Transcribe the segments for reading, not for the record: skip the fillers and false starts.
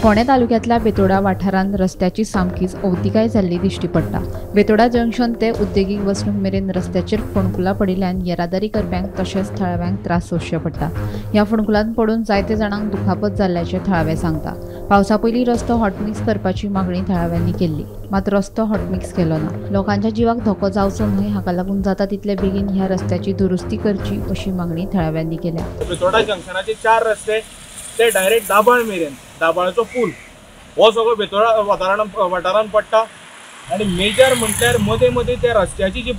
फोंडे तालुक्यातल्या बेतोडा वाठारांत रस्त्याची सामकीच अवतिकाय जाल्ली दिश्टी पडटा। बेतोडा जंक्शन ते उद्देगीक वसणूक मेरेन रस्त्याचेर फोंडकुलां पडिल्ल्यान येरादारी करप्यांक तशेंच थळाव्यांक त्रास सोंसचे पडटा। ह्या फोंडकुलांत पडून जायते जाणांक दुखापत जाल्ल्याचे थळावे सांगता। पावसा पयलीं रस्तो हॉटमिक्स करपाची मागणी थळाव्यांनी केल्ली, मात रस्तो हॉटमिक्स केलो ना। लोकांच्या जिवाक धोको जावचो न्हय हाका लागून जाता तितले बेगीन ह्या रस्त्याची दुरुस्ती करची अशी मागणी थळाव्यांनी केल्या। बेतोडा जंक्शनाचे 4 रस्ते ते डायरेक्ट दाबाळ मेरेन, दाबाळचो पूल हो सगळो बेतोडा वाठारांत पडटा। आणि मेजर म्हटल्यार मदे मदीं त्या रस्त्याची जी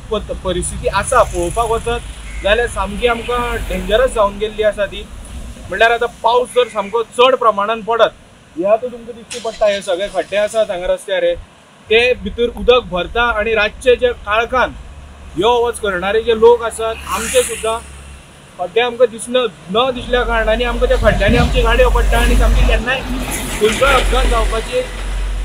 परिस्थिती आसा पळोवपाक वचत जाल्यार सामकी आमकां डेंजरस जावन गेल्ली आसा ती। म्हटल्यार आतां पावस जर सामको चड प्रमाणात पडत ह्या तुमकां दिश्टी पडटा हे सगळे खड्डे आसात हांगा रस्त्यार ते भितर उदक भरता आणि रातचे जे काळखान यो वच करणारे जे लोक आसात आमचे सुद्दां खड्डे आमकां न दिसल्या कारणांनी आमकां त्या खड्ड्यांनी आमची गाडयो पडटा आणि सामकी केन्नाय खंयचोय अपघात जावपाची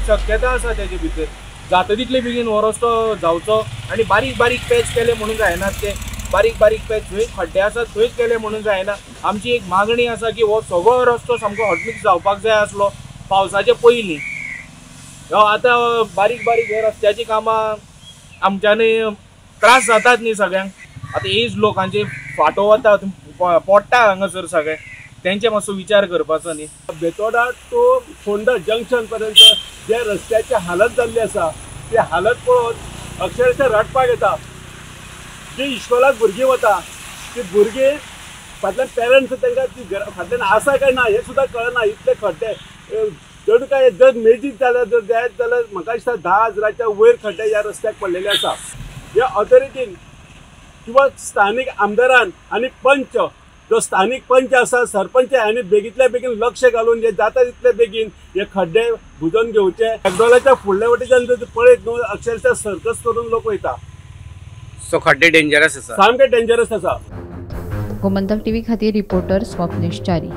शक्यता आसा तेजे भितर। जाता तितले बेगीन हो रस्तो जावचो आणि बारीक बारीक पॅच केले म्हणून जायनात ते बारीक बारीक पॅच थंय खड्डे आसात थंयच केले म्हणून जायना। आमची एक मागणी आसा की हो सगळो रस्तो सामको हॉटमिक्स जावपाक जाय आसलो पावसाचे पयलीं। आतां बारीक बारीक हे रस्त्याची कामां आमच्यांनी त्रास जातात न्ही सगळ्यांक। आतां एज लोकांचे फाटो वता पडटा हांगासर सगळे तेंचे मातसो विचार करपाचो न्ही। बेतोडा टू फोंडा जंक्शन पर्यंत जे रस्त्याची हालत जाल्ली आसा ती हालत पळोवन अक्षरशः रडपाक येता। जी इस्कॉलाक भुरगीं वता ती भुरगीं फाटल्यान पेरंट्स तांकां ती फाटल्यान आसा काय ना हें सुद्दां कळना। इतले खड्डे जर काय जर मेजीक जाल्यार जर जायत जाल्यार म्हाका दिसता 10,000च्या वयर खड्डे ह्या रस्त्याक पडलेले आसा। ह्या ऑथॉरिटीन किंवा स्थानिक आमदारान आणि पंच जो स्थानिक पंच आसा सरपंच हांणी बेगींतल्या बेगीन लक्ष घालून जे जाता तितले बेगीन हे खड्डे बुजोवन घेवचे। मॅकडॉनल्डच्या फुडल्या वटेच्यान जर पळयत न्हू अक्षरशः सर्कस करून लोक वयता। सो खड्डे डेंजरस आसा, सामके डेंजरस आसा। गोमंतक टीव्ही खातीर रिपोर्टर स्वप्नेश च्यारी।